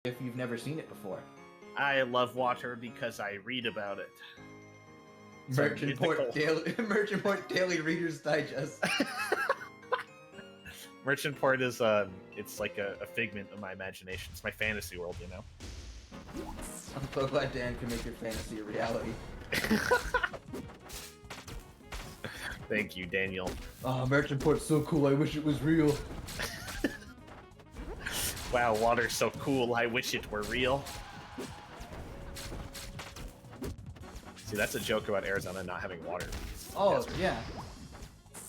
if you've never seen it before. I love water because I read about it. Merchant Port Daily Reader's Digest. Merchant Port is it's like a figment of my imagination. It's my fantasy world, you know. I'm so glad Dan can make your fantasy a reality. Thank you, Daniel. Oh, Merchant Port's so cool. I wish it was real. Wow, water's so cool. I wish it were real. See, that's a joke about Arizona not having water. Oh, yeah.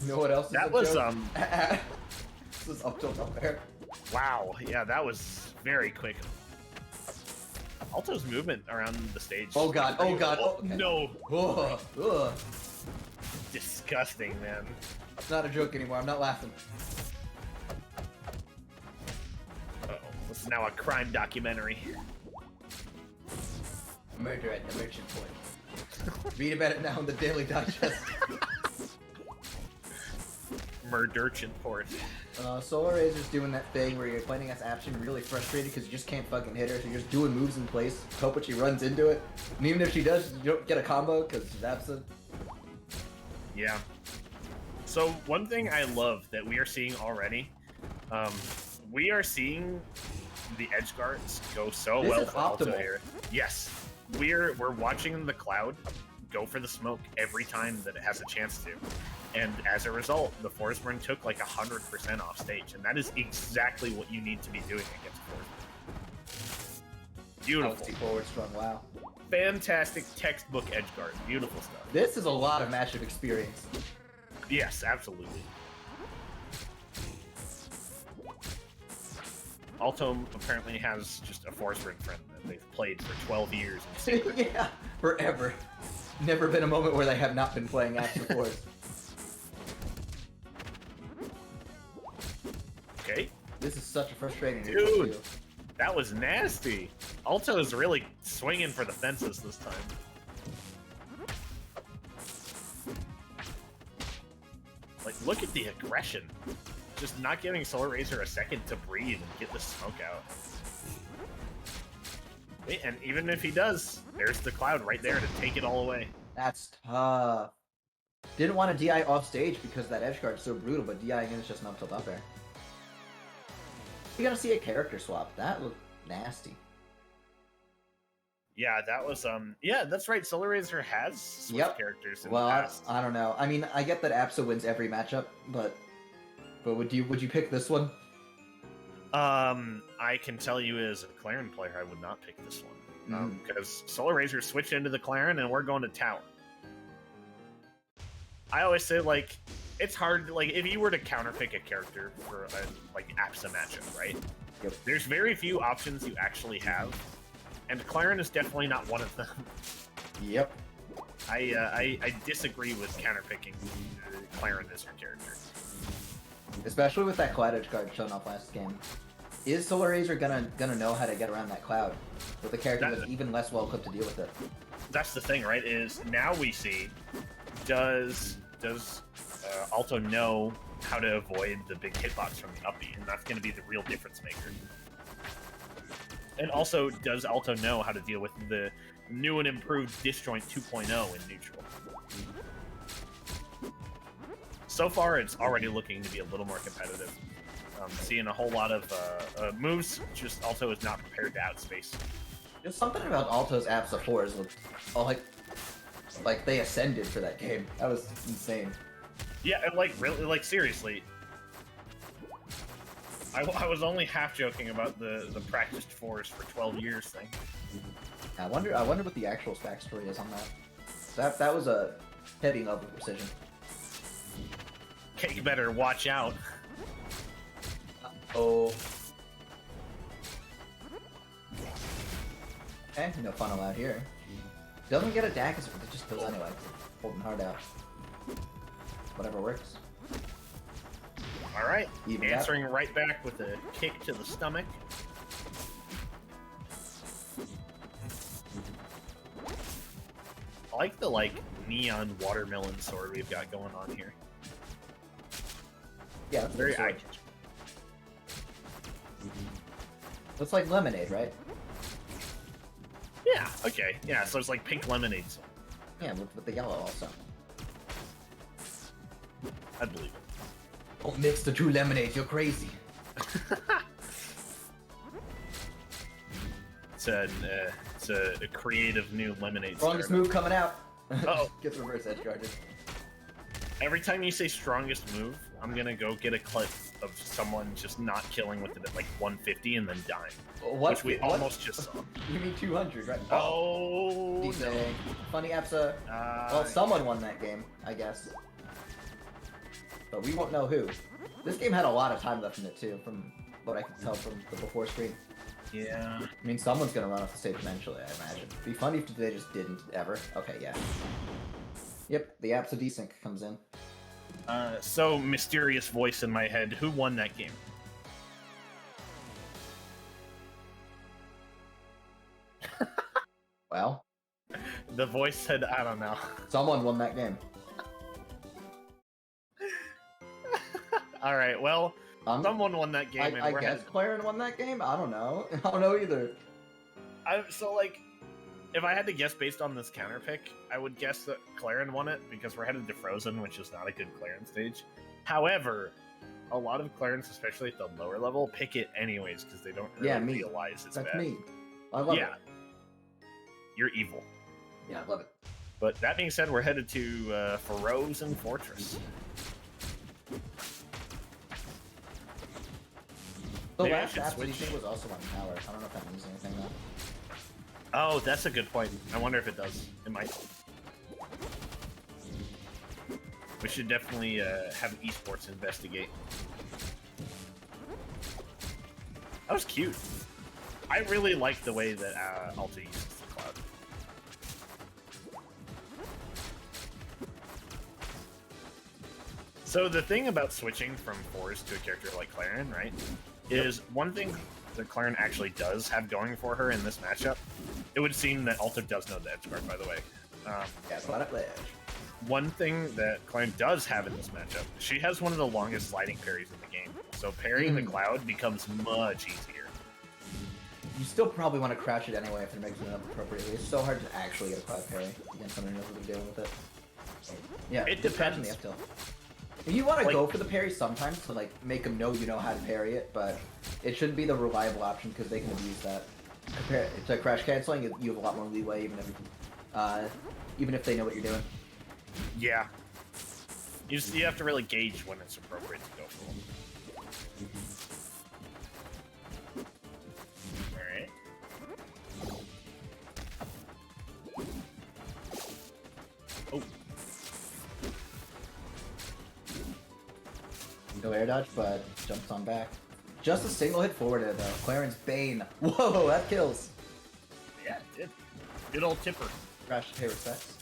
You know what else is that a was, joke? This is up till nowhere. Wow, yeah, that was very quick. Alto's movement around the stage. Oh god, oh god, oh, okay. No! Ugh. Disgusting, man. It's not a joke anymore, I'm not laughing. Uh-oh, this is now a crime documentary. Murder at the Merchant Port. Read about it now in the Daily Digest. Murderchant Port. Solar Razor's doing that thing where you're playing against Absa and you're really frustrated because you just can't fucking hit her, so you're just doing moves in place, hope that she runs into it. And even if she does, you don't get a combo because she's Absa. Yeah. So, one thing I love that we are seeing already, we are seeing the edge guards go so well for Alto here. Yes. We're watching the Cloud go for the smoke every time that it has a chance to. And as a result, the Forsburn took like 100% off stage, and that is exactly what you need to be doing against Forsburn. Beautiful. Forward strong, wow. Fantastic textbook edge guard. Beautiful stuff. This is a lot of matchup experience. Yes, absolutely. Alto apparently has just a Forsburn friend that they've played for 12 years. Yeah, forever. Never been a moment where they have not been playing Absa Force. Okay. This is such a frustrating dude. That was nasty. Alto is really swinging for the fences this time. Like, look at the aggression. Just not giving Solar Razor a second to breathe and get the smoke out. And even if he does, there's the Cloud right there to take it all away. That's tough. Didn't want to DI off stage because that edge guard's so brutal, but DIing is just an up tilt up air. You're gonna see a character swap. That looked nasty. Yeah, that was yeah, that's right. Solar Razor has switched characters in the past. I don't know. I mean, I get that Absa wins every matchup, but would you pick this one? I can tell you as a Clairen player, I would not pick this one. Because Solar Razor switched into the Clairen and we're going to tower. I always say, like, it's hard, like, if you were to counterpick a character for a, like, Absa matchup, right? Yep. There's very few options you actually have, and Clairen is definitely not one of them. Yep. I disagree with counterpicking Clairen as your character. Especially with that Cloud edge guard shown off last game. Is Solar Razor gonna know how to get around that Cloud with a character that's even less well equipped to deal with it? That's the thing, right? Is now we see, does Alto know how to avoid the big hitbox from the uppie, and that's going to be the real difference maker. And also, does Alto know how to deal with the new and improved Disjoint 2.0 in neutral? So far, it's already looking to be a little more competitive. Seeing a whole lot of moves, just Alto is not prepared to outspace. There's something about Alto's Absa 4s looked like they ascended for that game. That was insane. Yeah, and like really, like seriously. I was only half joking about the practiced 4s for 12 years thing. I wonder what the actual backstory is on that. That was a heavy level of precision. Cake better watch out. Oh. Okay, no fun allowed here. Doesn't get a dash, it just kills anyway. Holding hard out. Whatever works. Alright, answering right back with a kick to the stomach. I like the, neon watermelon sword we've got going on here. Yeah, very eye-catching. It's like lemonade, right? Yeah, okay. Yeah, so it's like pink lemonade. Yeah, with the yellow also. I believe it. Don't mix the two lemonades, you're crazy. It's a creative new lemonade. Strongest move coming out. Oh. Gets reverse edge guarded. Every time you say strongest move, I'm gonna go get a clip of someone just not killing with it at like 150 and then dying. What? Which we almost just saw. You mean 200, right? Oh, Decent. no. Funny Absa. Well, someone won that game, I guess. But we won't know who. This game had a lot of time left in it too, from what I can tell from the before screen. Yeah. I mean, someone's gonna run off the stage eventually, I imagine. It'd be funny if they just didn't, ever. Okay, yeah. Yep, the Absa desync comes in. So, mysterious voice in my head, who won that game? Well? The voice said, I don't know. Someone won that game. Alright, well, someone won that game. I guess Clairen won that game? I don't know. I don't know either. So, like, if I had to guess based on this counter pick, I would guess that Clairen won it because we're headed to Frozen, which is not a good Clairen stage. However, a lot of Clairens, especially at the lower level, pick it anyways because they don't really realize it's That's bad. me. I love it. You're evil. Yeah, I love it. But that being said, we're headed to Frozen Fortress. The last Absa was also on tower. I don't know if that means anything though. Oh, that's a good point. I wonder if it does. It might. We should definitely have esports investigate. That was cute. I really like the way that Alto uses the cloud. So the thing about switching from fours to a character like Clairen, right, is one thing that Clairen actually does have going for her in this matchup. It would seem that Alto does know the edge guard, by the way. Yeah, a lot of edge. One thing that Clairen does have in this matchup, she has one of the longest sliding parries in the game. So parrying the cloud becomes much easier. You still probably want to crouch it anyway if it makes it up appropriately. It's so hard to actually get a cloud parry against someone who knows what they're doing with it. Yeah, it depends. The F-tilt. You want to go for the parry sometimes to like make them know you know how to parry it, but it shouldn't be the reliable option because they can abuse that. Compared to crash canceling, you have a lot more leeway even if they know what you're doing. Yeah. You have to really gauge when it's appropriate to go for them. Alright. Oh. No air dodge, but jumps on back. Just a single hit forward air though. Clairen's Bane. Whoa, that kills. Yeah, it did. Good old tipper. Crash to pay respects.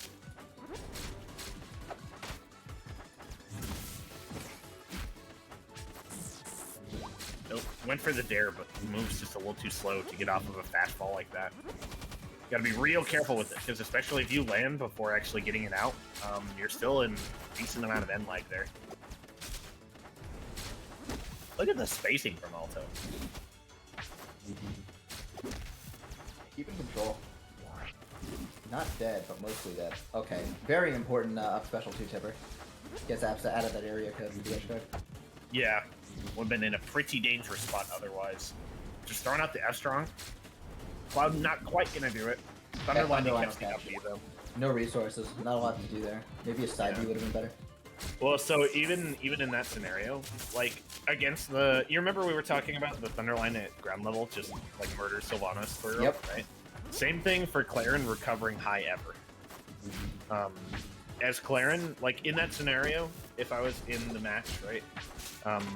Nope. Went for the dare, but moves just a little too slow to get off of a fastball like that. Gotta be real careful with it, because especially if you land before actually getting it out, you're still in a decent amount of end lag there. Look at the spacing from Alto. Keeping control. Not dead, but mostly dead. Okay, very important up special 2 tipper. Gets Absa out of that area because of the edge guard. Yeah, would have been in a pretty dangerous spot otherwise. Just throwing out the F-Strong. Cloud not quite gonna do it. Thunderline catch the up B though. No resources, not a lot to do there. Maybe a side B would have been better. Well, so even in that scenario, like against the, you remember we were talking about the Thunderline at ground level, just like murder Sylvanas through, right? Same thing for Clairen recovering high ever. As Clairen, like in that scenario, if I was in the match, right,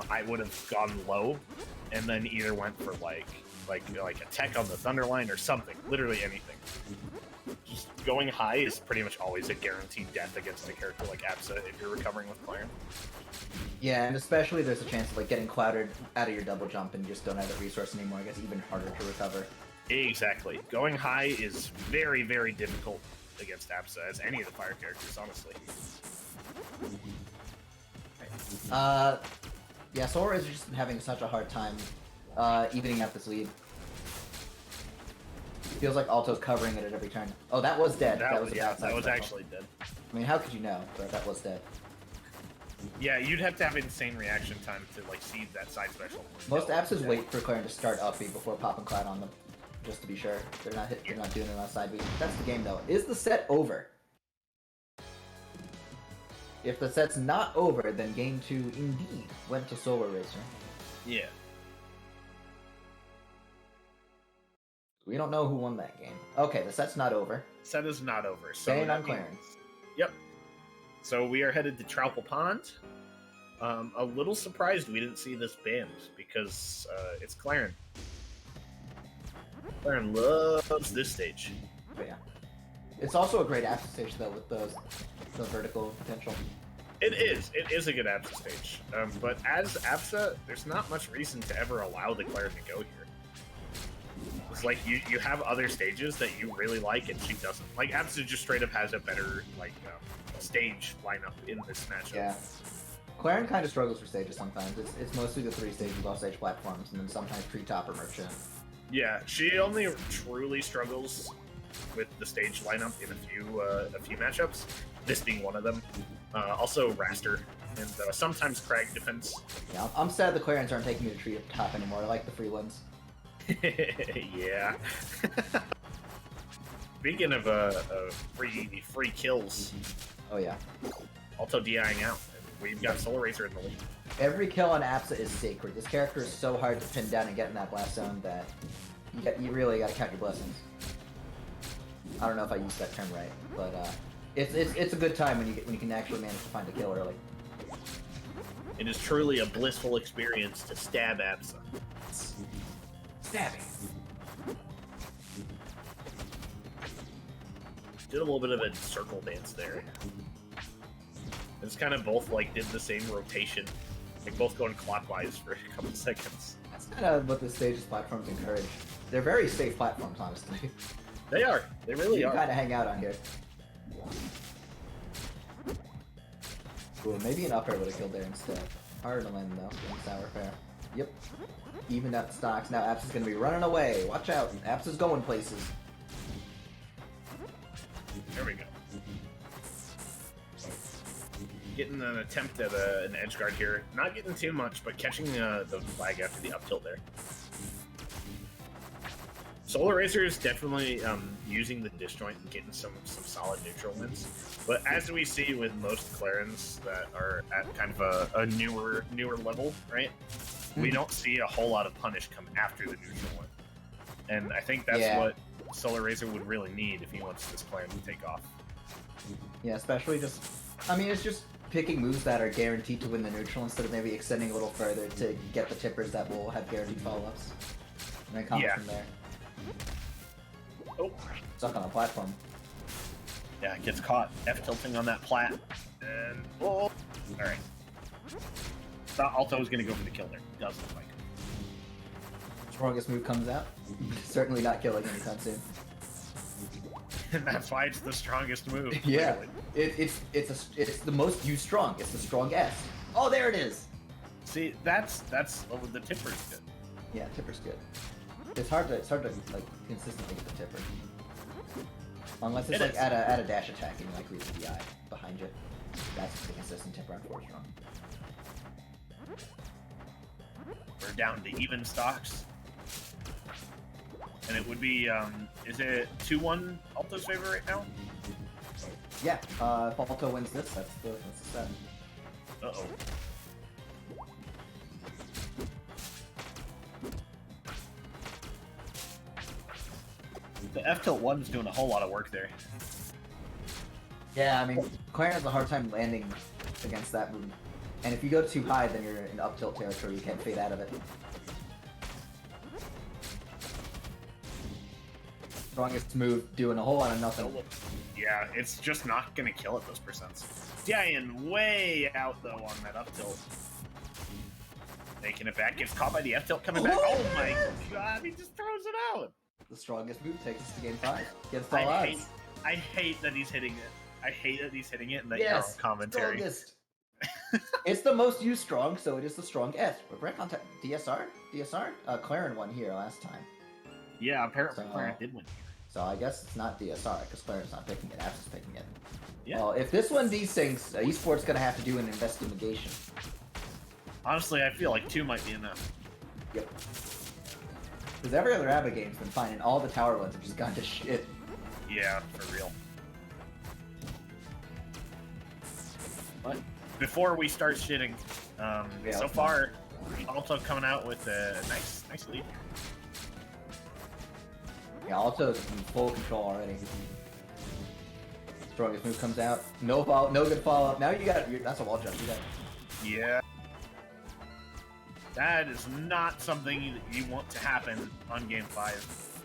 I would have gone low, and then either went for like a tech on the Thunderline or something, literally anything. Just going high is pretty much always a guaranteed death against a character like Absa if you're recovering with Clairen. Yeah, and especially there's a chance of like getting clouded out of your double jump and you just don't have that resource anymore. I guess even harder to recover. Exactly. Going high is very, very difficult against Absa, as any of the fire characters, honestly. Yeah, Sora is just having such a hard time evening out this lead. feels like Alto's covering it at every turn. Oh, that was dead. That was a bad side that was special. actually dead. I mean, how could you know? But that was dead. Yeah, you'd have to have insane reaction time to like see that side special. Most Absas wait for Clairen to start up B before popping Cloud on them, just to be sure. They're not doing it on side B. That's the game though. Is the set over? If the set's not over, then game 2 indeed went to Solar Racer. Yeah. We don't know who won that game. Okay, the set's not over. Set is not over. So Staying on Clairen. Yep. So we are headed to Troupple Pond. A little surprised we didn't see this banned because it's Clairen. Clairen loves this stage. But yeah. It's also a great Absa stage though with the vertical potential. It is a good Absa stage. But as Absa, there's not much reason to ever allow the Clairen to go here. It's like you have other stages that you really like and she doesn't. Like Absa just straight up has a better like stage lineup in this matchup. Yeah. Clairen kind of struggles for stages sometimes. It's mostly the 3 stages off-stage platforms and then sometimes treetop or merchant. Yeah, she only truly struggles with the stage lineup in a few matchups. This being one of them. Also Raster and sometimes Crag defense. Yeah, I'm sad the Clairens aren't taking me to treetop anymore. I like the free ones. Yeah. Speaking of free kills. Oh yeah. Alto DIing out. We've got Solar Racer in the lead. Every kill on Absa is sacred. This character is so hard to pin down and get in that blast zone that you really gotta count your blessings. I don't know if I used that term right, but it's a good time when you can actually manage to find a kill early. It is truly a blissful experience to stab Absa. Stabbing. Did a little bit of a circle dance there. It's kind of both like did the same rotation, like both going clockwise for a couple seconds. That's kind of what the stage's platforms encourage. They're very safe platforms, honestly. They are. They really are. You kind of hang out on here. Ooh, maybe an up air would have killed there instead. Hard to land though, in Sour Fair. Yep. Even up stocks. Now Absa's gonna be running away. Watch out. Absa's going places. There we go. Getting an attempt at an edge guard here. Not getting too much, but catching the flag after the up tilt there. Solar Racer is definitely using the disjoint and getting some solid neutral wins. But as we see with most Clairens that are at kind of a newer level, right? We don't see a whole lot of punish come after the neutral one. And I think that's what Solar Racer would really need if he wants this Clairen to take off. Yeah, especially just... I mean, it's just picking moves that are guaranteed to win the neutral instead of maybe extending a little further to get the tippers that will have guaranteed follow-ups. And then comment from there. Oh. Stuck on a platform. Yeah, gets caught. F-tilting on that plat. And... oh! Alright. Thought Alto was going to go for the kill there. Doesn't like it. Strongest move comes out. Certainly not killing anytime soon. And that's why it's the strongest move. Yeah. It's the most used strong. It's the strongest. Oh, there it is! See, that's the tipper's good. Yeah, tipper's good. It's hard to like consistently get the tipper. Unless it's like at a dash attack and you like read the DI behind you. That's the consistent tipper on 4 strong. We're down to even stocks. And it would be is it 2-1 Alto's favor right now? Yeah, if Alto wins this, that's the set. Uh-oh. The F-tilt 1's doing a whole lot of work there. Yeah, I mean, Clairen has a hard time landing against that move. And if you go too high, then you're in up tilt territory, you can't fade out of it. Strongest move, doing a whole lot of nothing. Yeah, it's just not gonna kill at those percents. Dying way out though on that up tilt. Making it back, gets caught by the F tilt coming back. Oh my god, he just throws it out! The strongest move takes us to game 5. Against all odds. I hate that he's hitting it. I hate that he's hitting it and that you're on commentary. Strongest. It's the most used strong, so it is the strongest. We're back on DSR? DSR? Clairen won here last time. Yeah, apparently Clairen did win So I guess it's not DSR, because Clairen's not picking it, Absa's picking it. Yeah. Well, if this one desyncs, esports gonna have to do an investigation. Honestly, I feel like 2 might be enough. Yep. Because every other ABBA game's been fine, and all the tower ones have just gone to shit. Yeah, for real. But before we start shitting, so far, Alto coming out with a nice lead. Yeah, Alto's in full control already. Strongest move comes out. No good follow up. Now you got that's a wall jump. You got. Yeah. That is not something that you want to happen on Game 5.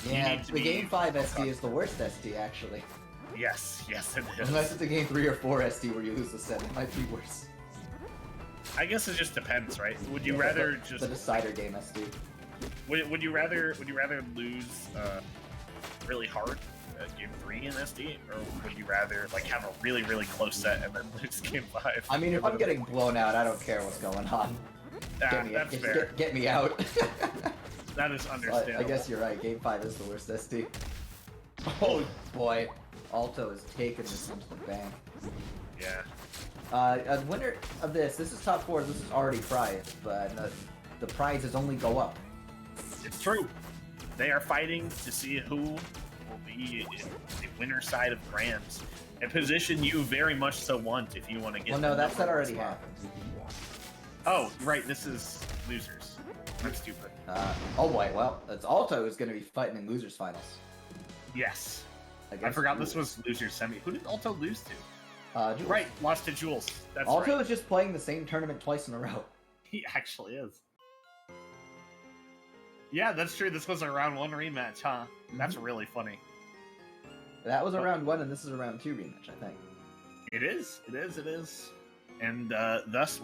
Yeah, the Game 5 SD is the worst SD, actually. Yes, it is. Unless it's a Game 3 or 4 SD where you lose the set, it might be worse. I guess it just depends, right? Would you rather just the decider game SD? Would you rather lose really hard Game 3 in SD, or would you rather like have a really close set and then lose Game 5? I mean, if I'm getting blown out, I don't care what's going on. That's fair. Get me out. That is understandable. I guess you're right. Game 5 is the worst SD. Oh boy, Alto is taking this into the bank. Yeah. A winner of this is top 4. This is already prized, but the prizes only go up. It's true. They are fighting to see who will be the winner side of Grands, a position you very much so want if you want to get. Well, no, that already happened. Oh, right. This is losers. I'm stupid. Oh boy. Well, it's Alto is going to be fighting in losers finals. Yes. I forgot this was losers semi. Who did Alto lose to? Jules. Right, lost to Jules. That's Alto right. is just playing the same tournament twice in a row. He actually is. Yeah, that's true. This was a round 1 rematch, huh? That's really funny. That was a round 1, and this is a round 2 rematch, I think. It is. And thus.